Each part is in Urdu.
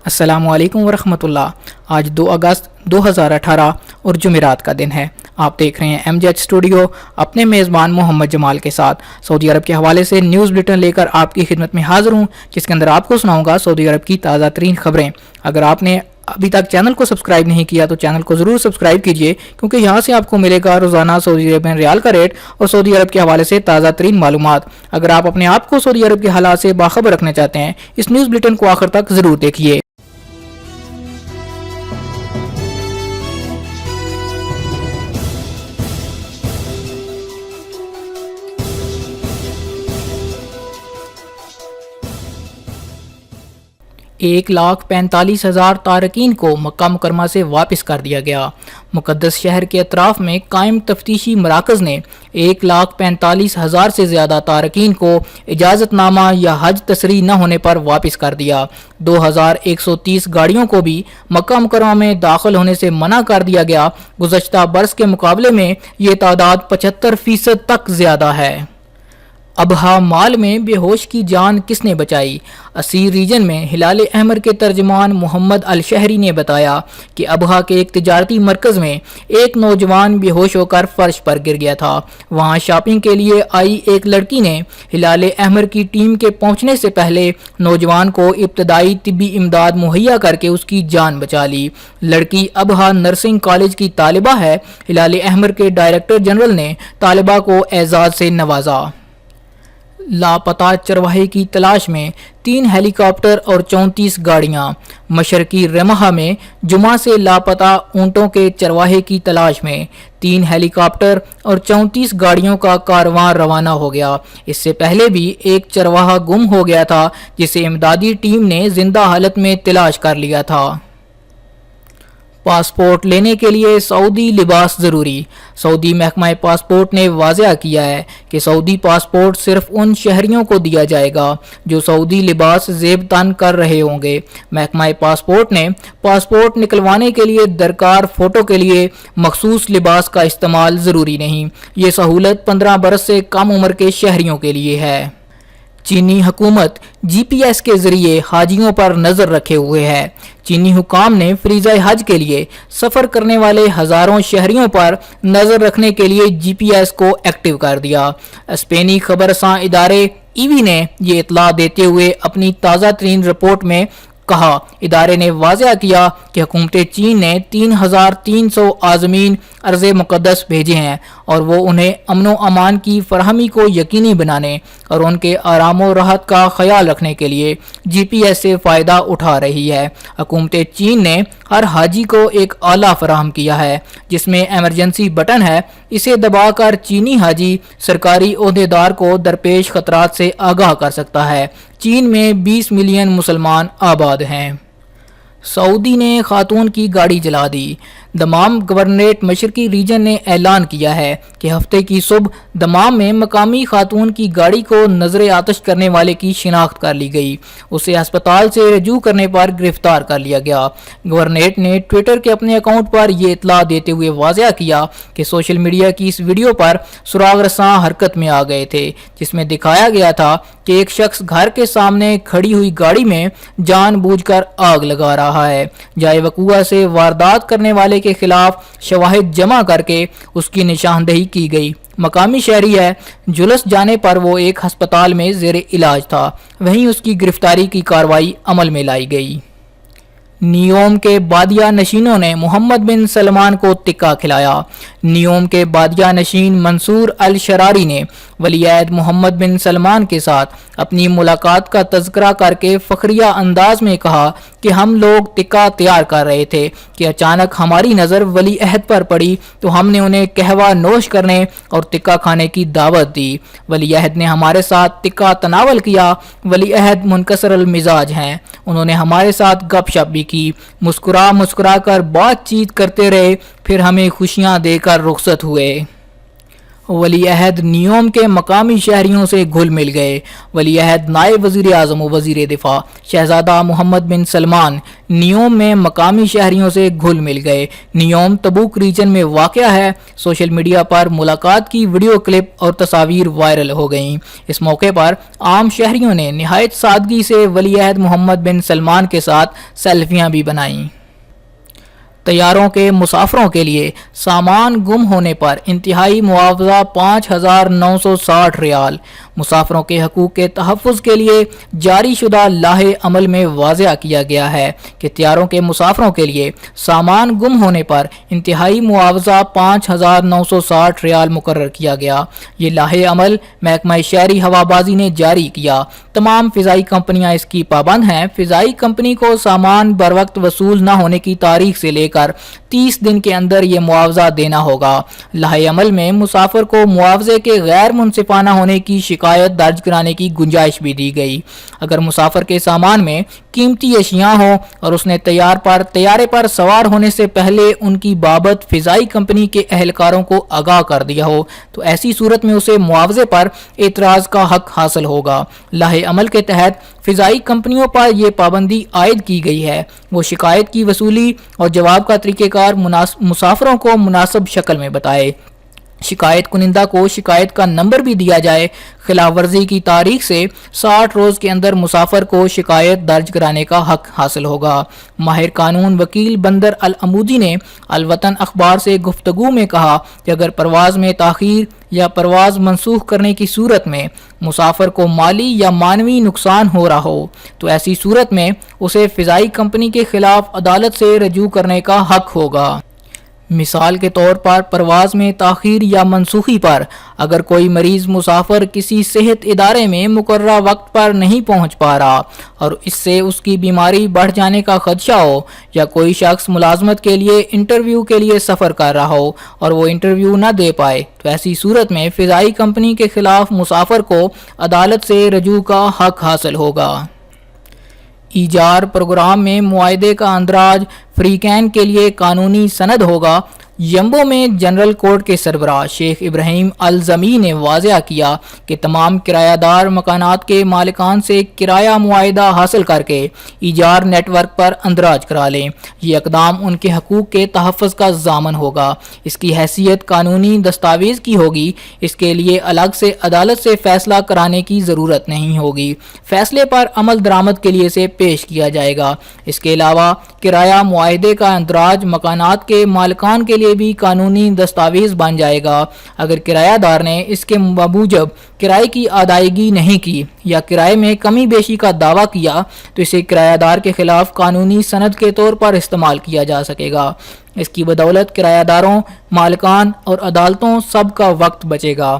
السلام علیکم ورحمۃ اللہ۔ آج 2 اگست 2018 اور جمعرات کا دن ہے۔ آپ دیکھ رہے ہیں ایم جی ایچ اسٹوڈیو اپنے میزبان محمد جمال کے ساتھ۔ سعودی عرب کے حوالے سے نیوز بلیٹن لے کر آپ کی خدمت میں حاضر ہوں، جس کے اندر آپ کو سناؤں گا سعودی عرب کی تازہ ترین خبریں۔ اگر آپ نے ابھی تک چینل کو سبسکرائب نہیں کیا تو چینل کو ضرور سبسکرائب کیجئے، کیونکہ یہاں سے آپ کو ملے گا روزانہ سعودی عرب میں ریال کا ریٹ اور سعودی عرب کے حوالے سے تازہ ترین معلومات۔ اگر آپ اپنے آپ کو سعودی عرب کے حالات سے باخبر رکھنا چاہتے ہیں، اس نیوز بلیٹن کو آخر تک ضرور دیکھیے۔ ایک 1,45,000 تارکین کو مکہ مکرمہ سے واپس کر دیا گیا۔ مقدس شہر کے اطراف میں قائم تفتیشی مراکز نے 1,45,000 سے زیادہ تارکین کو اجازت نامہ یا حج تصریح نہ ہونے پر واپس کر دیا۔ 2,130 گاڑیوں کو بھی مکہ مکرمہ میں داخل ہونے سے منع کر دیا گیا۔ گزشتہ برس کے مقابلے میں یہ تعداد 75% تک زیادہ ہے۔ ابہا مال میں بے ہوش کی جان کس نے بچائی؟ اسیر ریجن میں ہلال احمر کے ترجمان محمد الشہری نے بتایا کہ ابہا کے ایک تجارتی مرکز میں ایک نوجوان بے ہوش ہو کر فرش پر گر گیا تھا۔ وہاں شاپنگ کے لیے آئی ایک لڑکی نے ہلال احمر کی ٹیم کے پہنچنے سے پہلے نوجوان کو ابتدائی طبی امداد مہیا کر کے اس کی جان بچا لی۔ لڑکی ابہا نرسنگ کالج کی طالبہ ہے۔ ہلال احمر کے ڈائریکٹر جنرل نے طالبہ کو اعزاز سے نوازا۔ لاپتہ چرواہے کی تلاش میں 3 ہیلی کاپٹر اور 34 گاڑیاں۔ مشرقی رمحہ میں جمعہ سے لاپتہ اونٹوں کے چرواہے کی تلاش میں 3 ہیلی کاپٹر اور 34 گاڑیوں کا کارواں روانہ ہو گیا۔ اس سے پہلے بھی ایک چرواہا گم ہو گیا تھا، جسے امدادی ٹیم نے زندہ حالت میں تلاش کر لیا تھا۔ پاسپورٹ لینے کے لیے سعودی لباس ضروری۔ سعودی محکمہ پاسپورٹ نے واضح کیا ہے کہ سعودی پاسپورٹ صرف ان شہریوں کو دیا جائے گا جو سعودی لباس زیب تن کر رہے ہوں گے۔ محکمہ پاسپورٹ نے پاسپورٹ نکلوانے کے لیے درکار فوٹو کے لیے مخصوص لباس کا استعمال ضروری نہیں۔ یہ سہولت 15 برس سے کم عمر کے شہریوں کے لیے ہے۔ چینی حکومت جی پی ایس کے ذریعے حاجیوں پر نظر رکھے ہوئے ہے۔ چینی حکام نے فریضہ حج کے لیے سفر کرنے والے ہزاروں شہریوں پر نظر رکھنے کے لیے جی پی ایس کو ایکٹیو کر دیا۔ اسپینی خبررساں ادارے ایوی نے یہ اطلاع دیتے ہوئے اپنی تازہ ترین رپورٹ میں کہا، ادارے نے واضح کیا کہ حکومت چین نے 3,300 عازمین ارض مقدس بھیجے ہیں اور وہ انہیں امن و امان کی فراہمی کو یقینی بنانے اور ان کے آرام و راحت کا خیال رکھنے کے لیے جی پی ایس سے فائدہ اٹھا رہی ہے۔ حکومت چین نے ہر حاجی کو ایک آلہ فراہم کیا ہے جس میں ایمرجنسی بٹن ہے۔ اسے دبا کر چینی حاجی سرکاری عہدیدار کو درپیش خطرات سے آگاہ کر سکتا ہے۔ چین میں 20 ملین مسلمان آباد ہیں۔ سعودی نے خاتون کی گاڑی جلا دی۔ دمام گورنریٹ مشرقی ریجن نے اعلان کیا ہے کہ ہفتے کی صبح دمام میں مقامی خاتون کی گاڑی کو نظر آتش کرنے والے کی شناخت کر لی گئی۔ اسے ہسپتال سے رجوع کرنے پر گرفتار کر لیا گیا۔ گورنریٹ نے ٹویٹر کے اپنے اکاؤنٹ پر یہ اطلاع دیتے ہوئے واضح کیا کہ سوشل میڈیا کی اس ویڈیو پر سراغ رساں حرکت میں آ گئے تھے، جس میں دکھایا گیا تھا کہ ایک شخص گھر کے سامنے کھڑی ہوئی گاڑی میں جان بوجھ کر آگ لگا رہا ہے۔ جائے وقوع سے واردات کرنے والے کے خلاف شواہد جمع کر کے اس کی نشاندہی کی گئی۔ مقامی شہری ہے، جلس جانے پر وہ ایک ہسپتال میں زیر علاج تھا، وہیں اس کی گرفتاری کی کارروائی عمل میں لائی گئی۔ نیوم کے بادیہ نشینوں نے محمد بن سلمان کو ٹکا کھلایا۔ نیوم کے بادیہ نشین منصور الشراری نے ولی عہد محمد بن سلمان کے ساتھ اپنی ملاقات کا تذکرہ کر کے فخریہ انداز میں کہا کہ ہم لوگ ٹکا تیار کر رہے تھے کہ اچانک ہماری نظر ولی عہد پر پڑی تو ہم نے انہیں قہوہ نوش کرنے اور ٹکا کھانے کی دعوت دی۔ ولی عہد نے ہمارے ساتھ ٹکا تناول کیا۔ ولی عہد منکسر المزاج ہیں، انہوں نے ہمارے ساتھ گپ شپ بھی کی، مسکرا کر بات چیت کرتے رہے، پھر ہمیں خوشیاں دے کر رخصت ہوئے۔ ولی عہد نیوم کے مقامی شہریوں سے گھل مل گئے۔ ولی عہد نائب وزیر اعظم و وزیر دفاع شہزادہ محمد بن سلمان نیوم میں مقامی شہریوں سے گھل مل گئے۔ نیوم تبوک ریجن میں واقع ہے۔ سوشل میڈیا پر ملاقات کی ویڈیو کلپ اور تصاویر وائرل ہو گئیں۔ اس موقع پر عام شہریوں نے نہایت سادگی سے ولی عہد محمد بن سلمان کے ساتھ سیلفیاں بھی بنائیں۔ طیاروں کے مسافروں کے لیے سامان گم ہونے پر انتہائی معاوضہ 5,960 ریال۔ مسافروں کے حقوق کے تحفظ کے لیے جاری شدہ لائحہ عمل میں واضح کیا گیا ہے کہ طیاروں کے مسافروں کے لیے سامان گم ہونے پر انتہائی معاوضہ 5,960 ریال مقرر کیا گیا۔ یہ لائحہ عمل محکمہ شہری ہوابازی نے جاری کیا۔ تمام فضائی کمپنیاں اس کی پابند ہیں۔ فضائی کمپنی کو سامان بروقت وصول نہ ہونے کی تاریخ سے لے کر 30 دن کے اندر یہ معاوضہ دینا ہوگا۔ لائحہ عمل میں مسافر کو معاوضے کے غیر منصفانہ ہونے کی شکایت درج کرانے کی گنجائش بھی دی گئی۔ اگر مسافر کے سامان میں قیمتی اشیاء ہوں اور اس نے طیارے پر سوار ہونے سے پہلے ان کی بابت فضائی کمپنی کے اہلکاروں کو آگاہ کر دیا ہو تو ایسی صورت میں اسے معاوضے پر اعتراض کا حق حاصل ہوگا۔ لائحہ عمل کے تحت فضائی کمپنیوں پر یہ پابندی عائد کی گئی ہے وہ شکایت کی وصولی اور جواب کا طریقہ کار مسافروں کو مناسب شکل میں بتائے۔ شکایت کنندہ کو شکایت کا نمبر بھی دیا جائے۔ خلاف ورزی کی تاریخ سے 60 روز کے اندر مسافر کو شکایت درج کرانے کا حق حاصل ہوگا۔ ماہر قانون وکیل بندر العمودی نے الوطن اخبار سے گفتگو میں کہا کہ اگر پرواز میں تاخیر یا پرواز منسوخ کرنے کی صورت میں مسافر کو مالی یا معنوی نقصان ہو رہا ہو تو ایسی صورت میں اسے فضائی کمپنی کے خلاف عدالت سے رجوع کرنے کا حق ہوگا۔ مثال کے طور پر پرواز میں تاخیر یا منسوخی پر اگر کوئی مریض مسافر کسی صحت ادارے میں مقررہ وقت پر نہیں پہنچ پا رہا اور اس سے اس کی بیماری بڑھ جانے کا خدشہ ہو یا کوئی شخص ملازمت کے لیے انٹرویو کے لیے سفر کر رہا ہو اور وہ انٹرویو نہ دے پائے تو ایسی صورت میں فضائی کمپنی کے خلاف مسافر کو عدالت سے رجوع کا حق حاصل ہوگا۔ ایجار پروگرام میں معاہدے کا اندراج فریقین کے لیے قانونی سند ہوگا۔ یمبو میں جنرل کورٹ کے سربراہ شیخ ابراہیم الزمی نے واضح کیا کہ تمام کرایہ دار مکانات کے مالکان سے کرایہ معاہدہ حاصل کر کے ایجار نیٹ ورک پر اندراج کرا لیں۔ یہ اقدام ان کے حقوق کے تحفظ کا ضامن ہوگا۔ اس کی حیثیت قانونی دستاویز کی ہوگی۔ اس کے لیے الگ سے عدالت سے فیصلہ کرانے کی ضرورت نہیں ہوگی۔ فیصلے پر عمل درآمد کے لیے اسے پیش کیا جائے گا۔ اس کے علاوہ کرایہ معاہدے کا اندراج مکانات کے مالکان کے لیے بھی قانونی دستاویز بن جائے گا۔ اگر کرایہ دار نے اس کے موجب کرائے کی ادائیگی نہیں کی یا کرائے میں کمی بیشی کا دعویٰ کیا تو اسے کرایہ دار کے خلاف قانونی سند کے طور پر استعمال کیا جا سکے گا۔ اس کی بدولت کرایہ داروں، مالکان اور عدالتوں سب کا وقت بچے گا۔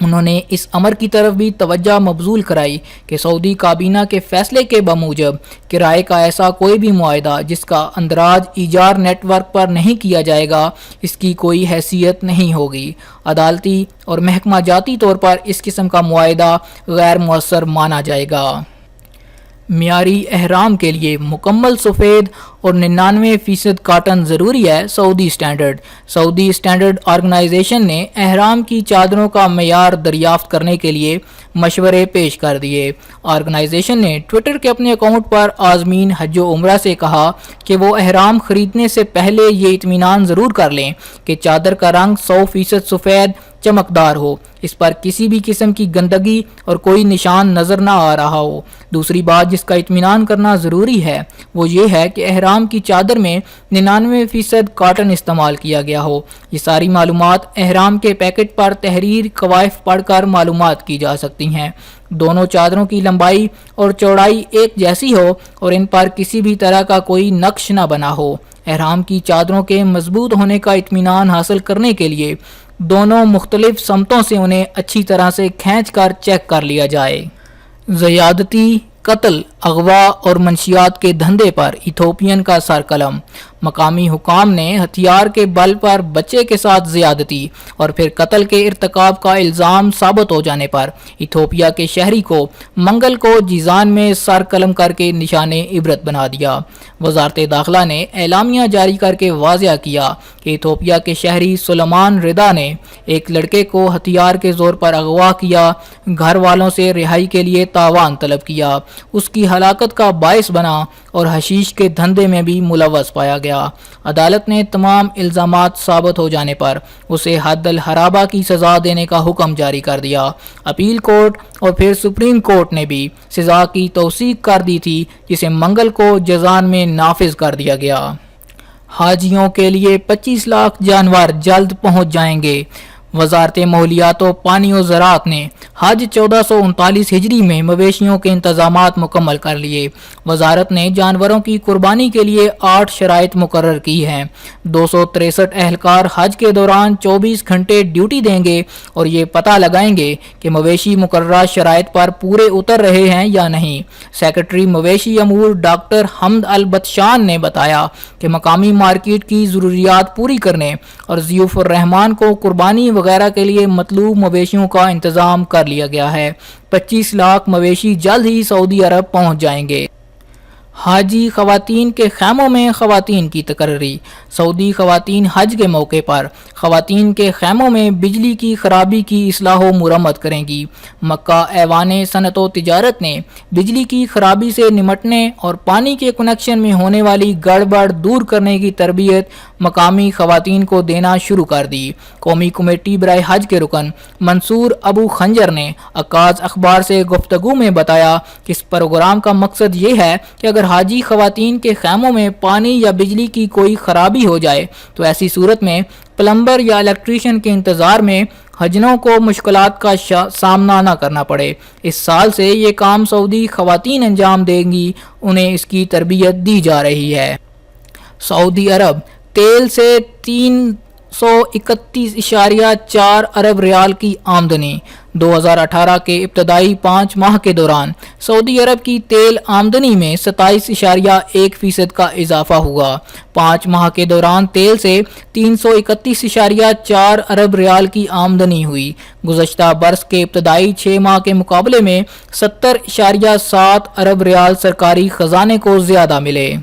انہوں نے اس امر کی طرف بھی توجہ مبذول کرائی کہ سعودی کابینہ کے فیصلے کے بموجب کرائے کا ایسا کوئی بھی معاہدہ جس کا اندراج ایجار نیٹ ورک پر نہیں کیا جائے گا اس کی کوئی حیثیت نہیں ہوگی۔ عدالتی اور محکمہ جاتی طور پر اس قسم کا معاہدہ غیر مؤثر مانا جائے گا۔ معیاری احرام کے لیے مکمل سفید اور 99% کاٹن ضروری ہے۔ سعودی اسٹینڈرڈ آرگنائزیشن نے احرام کی چادروں کا معیار دریافت کرنے کے لیے مشورے پیش کر دیے۔ آرگنائزیشن نے ٹویٹر کے اپنے اکاؤنٹ پر عازمین حج و عمرہ سے کہا کہ وہ احرام خریدنے سے پہلے یہ اطمینان ضرور کر لیں کہ چادر کا رنگ 100% سفید چمکدار ہو، اس پر کسی بھی قسم کی گندگی اور کوئی نشان نظر نہ آ رہا ہو۔ دوسری بات جس کا اطمینان کرنا ضروری ہے وہ یہ ہے کہ احرام کی چادر میں 99% کاٹن استعمال کیا گیا ہو۔ یہ ساری معلومات احرام کے پیکٹ پر تحریر قوائف پڑھ کر معلومات کی جا سکتی ہیں۔ دونوں چادروں کی لمبائی اور چوڑائی ایک جیسی ہو اور ان پر کسی بھی طرح کا کوئی نقش نہ بنا ہو۔ احرام کی چادروں کے مضبوط ہونے کا اطمینان حاصل کرنے کے لیے دونوں مختلف سمتوں سے انہیں اچھی طرح سے کھینچ کر چیک کر لیا جائے۔ زیادتی، قتل، اغوا اور منشیات کے دھندے پر ایتھوپین کا سر قلم۔ مقامی حکام نے ہتھیار کے بل پر بچے کے ساتھ زیادتی اور پھر قتل کے ارتکاب کا الزام ثابت ہو جانے پر ایتھوپیا کے شہری کو منگل کو جیزان میں سر قلم کر کے نشان عبرت بنا دیا۔ وزارت داخلہ نے اعلامیہ جاری کر کے واضح کیا کہ ایتھوپیا کے شہری سلیمان رضا نے ایک لڑکے کو ہتھیار کے زور پر اغوا کیا، گھر والوں سے رہائی کے لیے تاوان طلب کیا، اس کی ہلاکت کا باعث بنا اور حشیش کے دھندے میں بھی ملوث پایا گیا۔ عدالت نے تمام الزامات ثابت ہو جانے پر اسے حد الحرابہ کی سزا دینے کا حکم جاری کر دیا۔ اپیل کورٹ اور پھر سپریم کورٹ نے بھی سزا کی توثیق کر دی تھی، جسے منگل کو جیزان میں نافذ کر دیا گیا۔ حاجیوں کے لیے 25 لاکھ جانور جلد پہنچ جائیں گے۔ وزارت ماحولیات و پانی و زراعت نے حج 1439 ہجری میں مویشیوں کے انتظامات مکمل کر لیے۔ وزارت نے جانوروں کی قربانی کے لیے 8 شرائط مقرر کی ہیں۔ 263 اہلکار حج کے دوران 24 گھنٹے ڈیوٹی دیں گے اور یہ پتہ لگائیں گے کہ مویشی مقررہ شرائط پر پورے اتر رہے ہیں یا نہیں۔ سیکرٹری مویشی امور ڈاکٹر حمد البطشان نے بتایا کہ مقامی مارکیٹ کی ضروریات پوری کرنے اور ضیوف الرحمان کو قربانی وغیرہ کے لیے مطلوب مویشیوں کا انتظام کر لیا گیا ہے۔ 25 لاکھ مویشی جلد ہی سعودی عرب پہنچ جائیں گے۔ حاجی خواتین کے خیموں میں خواتین کی تقرری۔ سعودی خواتین حج کے موقع پر خواتین کے خیموں میں بجلی کی خرابی کی اصلاح و مرمت کریں گی۔ مکہ ایوان صنعت و تجارت نے بجلی کی خرابی سے نمٹنے اور پانی کے کنیکشن میں ہونے والی گڑبڑ دور کرنے کی تربیت مقامی خواتین کو دینا شروع کر دی۔ قومی کمیٹی برائے حج کے رکن منصور ابو خنجر نے عکاظ اخبار سے گفتگو میں بتایا کہ اس پروگرام کا مقصد یہ ہے کہ اگر حاجی خواتین کے خیموں میں پانی یا بجلی کی کوئی خرابی ہو جائے تو ایسی صورت میں پلمبر یا الیکٹریشین کے انتظار میں حجنوں کو مشکلات کا سامنا نہ کرنا پڑے۔ اس سال سے یہ کام سعودی خواتین انجام دیں گی، انہیں اس کی تربیت دی جا رہی ہے۔ سعودی عرب تیل سے 331.4 ارب ریال کی آمدنی۔ 2018 کے ابتدائی 5 ماہ کے دوران سعودی عرب کی تیل آمدنی میں 27.1% کا اضافہ ہوا۔ 5 ماہ کے دوران تیل سے 331.4 ارب ریال کی آمدنی ہوئی۔ گزشتہ برس کے ابتدائی 6 ماہ کے مقابلے میں 70.7 ارب ریال سرکاری خزانے کو زیادہ ملے۔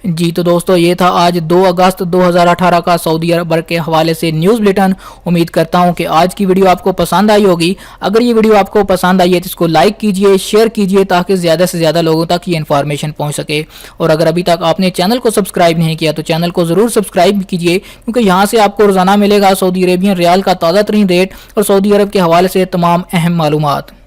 جی تو دوستو، یہ تھا آج 2 اگست 2018 کا سعودی عرب کے حوالے سے نیوز بلیٹن۔ امید کرتا ہوں کہ آج کی ویڈیو آپ کو پسند آئی ہوگی۔ اگر یہ ویڈیو آپ کو پسند آئی ہے تو اس کو لائک کیجئے، شیئر کیجئے تاکہ زیادہ سے زیادہ لوگوں تک یہ انفارمیشن پہنچ سکے۔ اور اگر ابھی تک آپ نے چینل کو سبسکرائب نہیں کیا تو چینل کو ضرور سبسکرائب کیجئے، کیونکہ یہاں سے آپ کو روزانہ ملے گا سعودی عربین ریال کا تازہ ترین ریٹ اور سعودی عرب کے حوالے سے تمام اہم معلومات۔